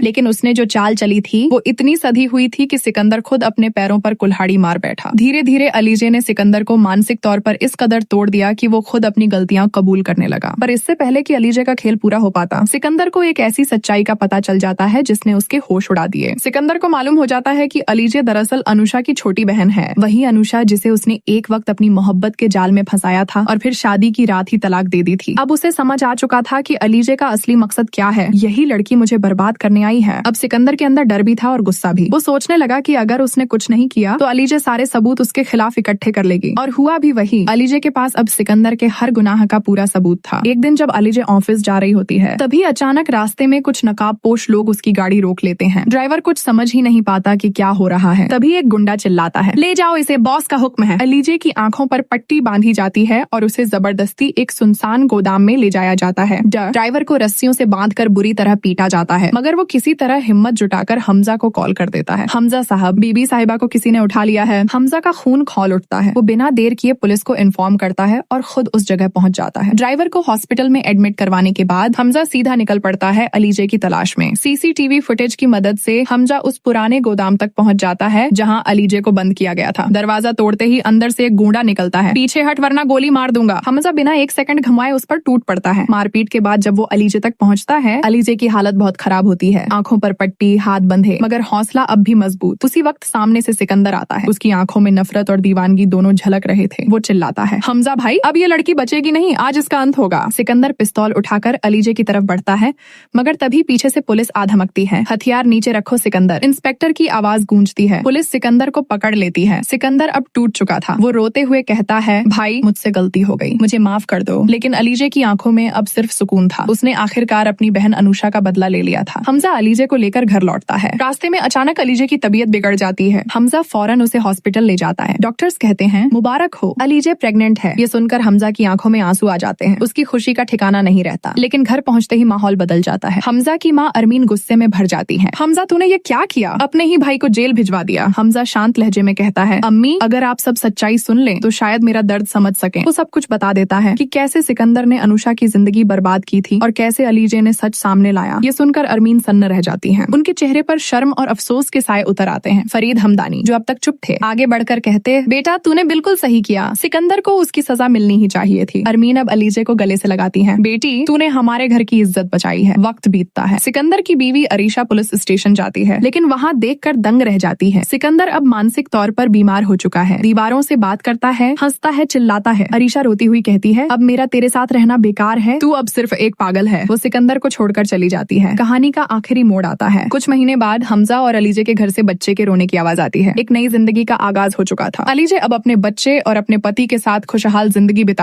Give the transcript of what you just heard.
लेकिन उसने जो चाल चली थी वो इतनी सधी हुई थी कि सिकंदर खुद अपने पैरों पर कुल्हाड़ी मार बैठा। धीरे धीरे अलीजे ने सिकंदर को मानसिक तौर पर इस कदर तोड़ दिया कि वो खुद अपनी गलतियां कबूल करने लगा। पर इससे पहले कि अलीजे का खेल पूरा हो पाता, सिकंदर को एक ऐसी सच्चाई का पता चल जाता है जिसने उसके होश उड़ा दिए। सिकंदर को मालूम हो जाता है कि अलीजे दरअसल अनुषा की छोटी बहन है, वही अनुषा जिसे उसने एक वक्त अपनी मोहब्बत के जाल में फंसाया था और फिर शादी की रात ही तलाक दे दी थी। अब उसे समझ आ चुका था कि अलीजे का असली मकसद क्या है, यही लड़की मुझे बर्बाद करने आई है। अब सिकंदर के अंदर डर भी था और गुस्सा भी। वो सोचने लगा कि अगर उसने कुछ नहीं किया तो अलीजे सारे सबूत उसके खिलाफ इकट्ठे कर लेगी, और हुआ भी वही। अलीजे के पास अब सिकंदर के हर गुनाह का पूरा सबूत था। एक दिन जब अलीजे ऑफिस जा रही होती है, तभी अचानक रास्ते में कुछ नकाबपोश लोग उसकी गाड़ी रोक लेते हैं। ड्राइवर कुछ समझ ही नहीं पाता कि क्या हो रहा है। तभी एक गुंडा चिल्लाता है, ले जाओ इसे, बॉस का हुक्म है। अलीजे की आंखों पर पट्टी बांधी जाती है और उसे जबरदस्ती एक सुनसान गोदाम में ले जाया जाता है। ड्राइवर को रस्सियों से बांधकर बुरी तरह पीटा जाता है, मगर वो किसी तरह हिम्मत जुटाकर हमजा को कॉल कर देता है। हमजा साहब, बीबी साहिबा को किसी ने उठा लिया है। हमजा का खून खौल उठता है। वो बिना देर किए पुलिस को इन्फॉर्म करता है और खुद उस जगह पहुंच जाता है। ड्राइवर को हॉस्पिटल में एडमिट करवाने के बाद हमजा सीधा निकल पड़ता है अलीजे की तलाश में। सीसीटीवी फुटेज की मदद से हमजा उस पुराने गोदाम तक पहुंच जाता है जहां अलीजे को बंद किया गया था। दरवाजा तोड़ते ही अंदर से एक गूंडा निकलता है, पीछे हट वरना गोली मार दूंगा। हमजा बिना एक सेकंड घुमाए उस पर टूट पड़ता है। मारपीट के बाद जब वो अलीजे तक पहुंचता है, अलीजे की हालत बहुत खराब होती है। आंखों पर पट्टी, हाथ बंधे, मगर हौसला अब भी मजबूत। उसी वक्त सामने से सिकंदर आता है। उसकी आंखों में नफरत और दीवानगी दोनों झलक रहे थे। वो चिल्लाता है, हमजा भाई, अब ये लड़की बचेगी नहीं, आज इसका अंत होगा। सिकंदर पिस्तौल उठाकर अलीजे की तरफ बढ़ता है, मगर तभी पीछे से पुलिस आ धमकती है। हथियार नीचे रखो सिकंदर। इंस्पेक्टर की आवाज गूंजती है। पुलिस सिकंदर को पकड़ लेती है। सिकंदर अब टूट चुका था। वो रोते हुए कहता है, भाई मुझसे गलती हो गई, मुझे माफ कर दो। लेकिन अलीजे की आंखों में अब सिर्फ सुकून था। उसने आखिरकार अपनी बहन अनुषा का बदला ले लिया था। हमजा अलीजे को लेकर घर लौटता है। रास्ते में अचानक अलीजे की तबीयत बिगड़ जाती है। हमजा फौरन उसे हॉस्पिटल ले जाता है। डॉक्टर्स कहते हैं, मुबारक हो, अलीजे प्रेग्नेंट है। ये सुनकर हमजा की आंखों में आंसू आ जाते हैं। उसकी खुशी का ठिकाना नहीं रहता। लेकिन घर पहुंचते ही माहौल बदल जाता है। हमजा की माँ अरमीन गुस्से में भर जाती है। हमजा, तूने ये क्या किया? अपने ही भाई को जेल भिजवा दिया। हमजा शांत लहजे में कहता है, अम्मी, अगर आप सब सच्चाई सुन लें तो शायद मेरा दर्द समझ सकें। वो सब कुछ बता देता है कि कैसे सिकंदर ने अनुषा की जिंदगी बर्बाद की थी और कैसे अलीजे ने सच सामने लाया। ये सुनकर अरमीन सन्न रह जाती हैं। उनके चेहरे पर शर्म और अफसोस के साए उतर आते हैं। फरीद हमदानी, जो अब तक चुप थे, आगे बढ़कर कहते, बेटा तूने बिल्कुल सही किया, सिकंदर को उसकी सजा मिलनी ही चाहिए थी। अरमीन अब अलीजे को गले से लगाती है, बेटी तूने हमारे घर की इज्जत बचाई है। वक्त बीतता है। सिकंदर की बीवी अरीशा पुलिस स्टेशन जाती है, लेकिन वहाँ देखकर दंग रह जाती है। सिकंदर अब मानसिक तौर पर बीमार हो चुका है। दीवारों से बात करता है, हंसता है, चिल्लाता है। अरीशा रोती हुई कहती है, अब मेरा तेरे साथ रहना बेकार है, तू अब सिर्फ एक पागल है। वो सिकंदर को छोड़कर चली जाती है। कहानी का आखिरी मोड़ आता है। कुछ महीने बाद हमजा और अलीजे के घर से बच्चे के रोने की आवाज आती है। एक नई जिंदगी का आगाज हो चुका था। अलीजे अब अपने बच्चे और अपने पति के साथ खुशहाल जिंदगी बिता